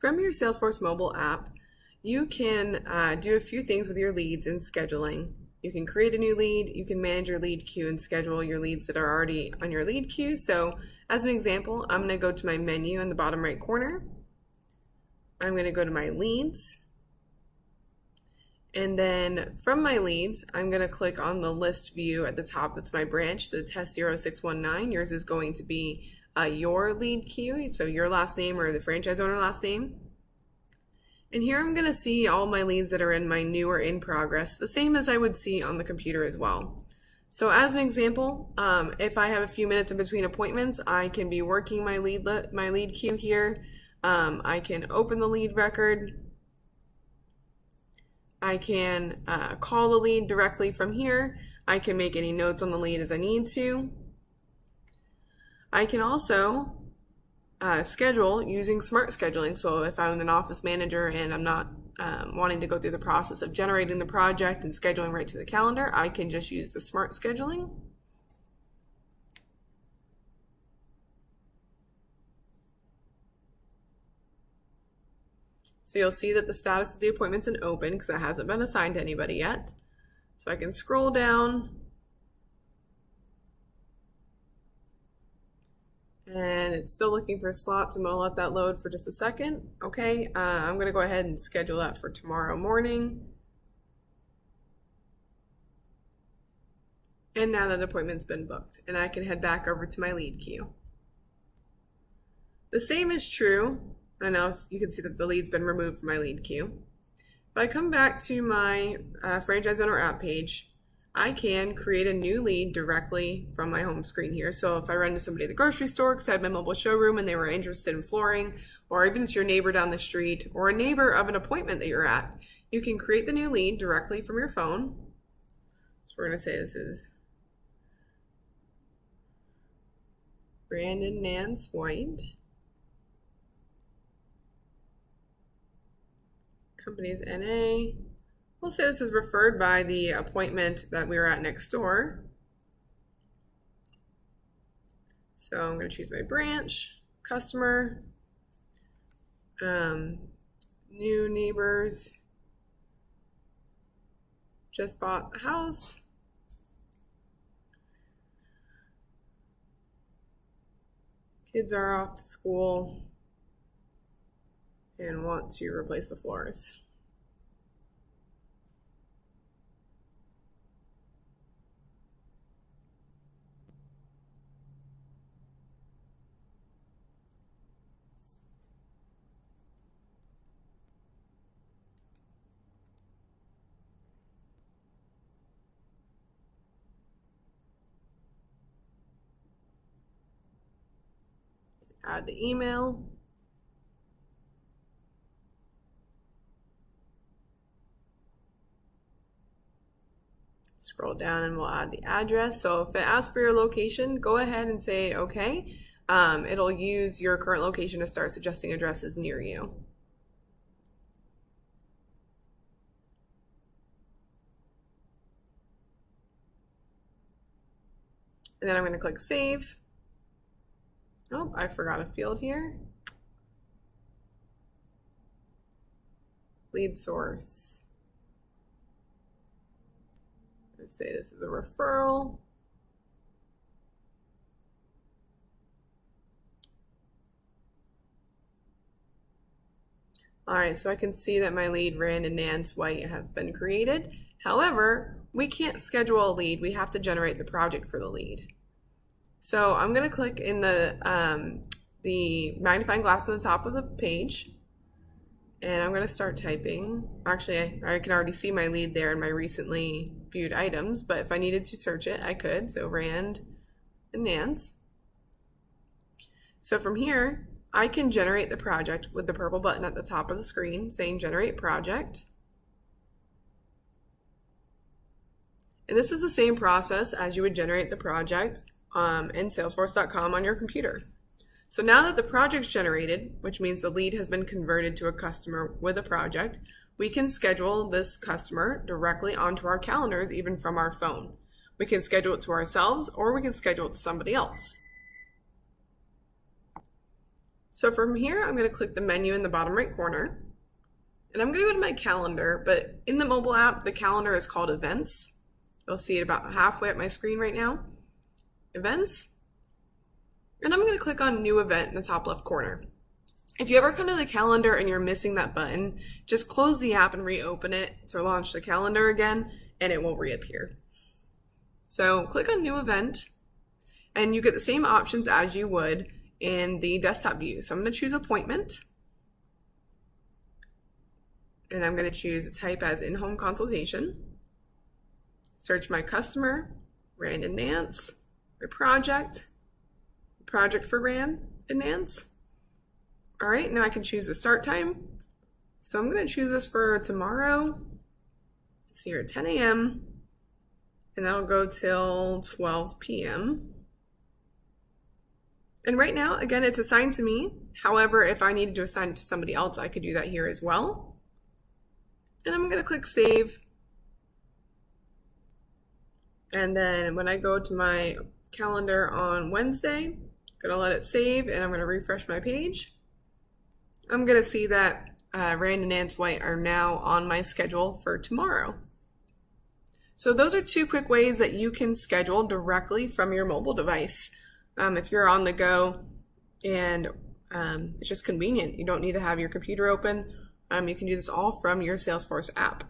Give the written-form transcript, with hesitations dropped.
From your Salesforce mobile app, you can do a few things with your leads and scheduling. You can create a new lead, you can manage your lead queue and schedule your leads that are already on your lead queue. So as an example, I'm going to go to my menu in the bottom right corner. I'm going to go to my leads. And then from my leads, I'm going to click on the list view at the top. That's my branch, the test 0619. Yours is going to be your lead queue, so your last name or the franchise owner last name. And here I'm going to see all my leads that are in my new or in progress, the same as I would see on the computer as well. So as an example, if I have a few minutes in between appointments, I can be working my lead queue here. I can open the lead record. I can call the lead directly from here. I can make any notes on the lead as I need to. I can also schedule using smart scheduling. So if I'm an office manager and I'm not wanting to go through the process of generating the project and scheduling right to the calendar, I can just use the smart scheduling. So you'll see that the status of the appointment's in open because it hasn't been assigned to anybody yet. So I can scroll down. And it's still looking for slots. I'm going to let that load for just a second. Okay, I'm going to go ahead and schedule that for tomorrow morning. And now that appointment's been booked, and I can head back over to my lead queue. The same is true. I know you can see that the lead's been removed from my lead queue. If I come back to my franchise owner app page, I can create a new lead directly from my home screen here. So if I run to somebody at the grocery store because I had my mobile showroom and they were interested in flooring, or even it's your neighbor down the street or a neighbor of an appointment that you're at, you can create the new lead directly from your phone. So we're going to say this is Brandon Nance White. Company is NA. We'll say this is referred by the appointment that we were at next door. So I'm going to choose my branch, customer, new neighbors, just bought a house. Kids are off to school and want to replace the floors. Add the email. Scroll down and we'll add the address. So if it asks for your location, go ahead and say okay. It'll use your current location to start suggesting addresses near you. And then I'm going to click save. Oh, I forgot a field here. Lead source. Let's say this is a referral. All right, so I can see that my lead, Rand and Nance White, have been created. However, we can't schedule a lead. We have to generate the project for the lead. So I'm going to click in the magnifying glass on the top of the page, and I'm going to start typing. Actually, I can already see my lead there in my recently viewed items, but if I needed to search it, I could. So Rand and Nance. So from here, I can generate the project with the purple button at the top of the screen saying Generate Project. And this is the same process as you would generate the project in Salesforce.com on your computer. So now that the project's generated, which means the lead has been converted to a customer with a project, we can schedule this customer directly onto our calendars, even from our phone. We can schedule it to ourselves, or we can schedule it to somebody else. So from here, I'm going to click the menu in the bottom right corner, and I'm going to go to my calendar, but in the mobile app, the calendar is called Events. You'll see it about halfway up my screen right now. Events. And I'm going to click on New Event in the top left corner. If you ever come to the calendar and you're missing that button, just close the app and reopen it to launch the calendar again, and it will reappear. So click on New Event, and you get the same options as you would in the desktop view. So I'm going to choose Appointment, and I'm going to choose type as in-home consultation, search my customer, Rand and Nance, my project for Rand and Nance. All right, now I can choose the start time. So I'm going to choose this for tomorrow. It's here at 10 a.m. and that'll go till 12 p.m. And right now, again, it's assigned to me. However, if I needed to assign it to somebody else, I could do that here as well. And I'm going to click Save. And then when I go to my calendar on Wednesday, I'm going to let it save, and I'm going to refresh my page. I'm going to see that Rand and Nance White are now on my schedule for tomorrow. So those are two quick ways that you can schedule directly from your mobile device. If you're on the go and it's just convenient, you don't need to have your computer open. You can do this all from your Salesforce app.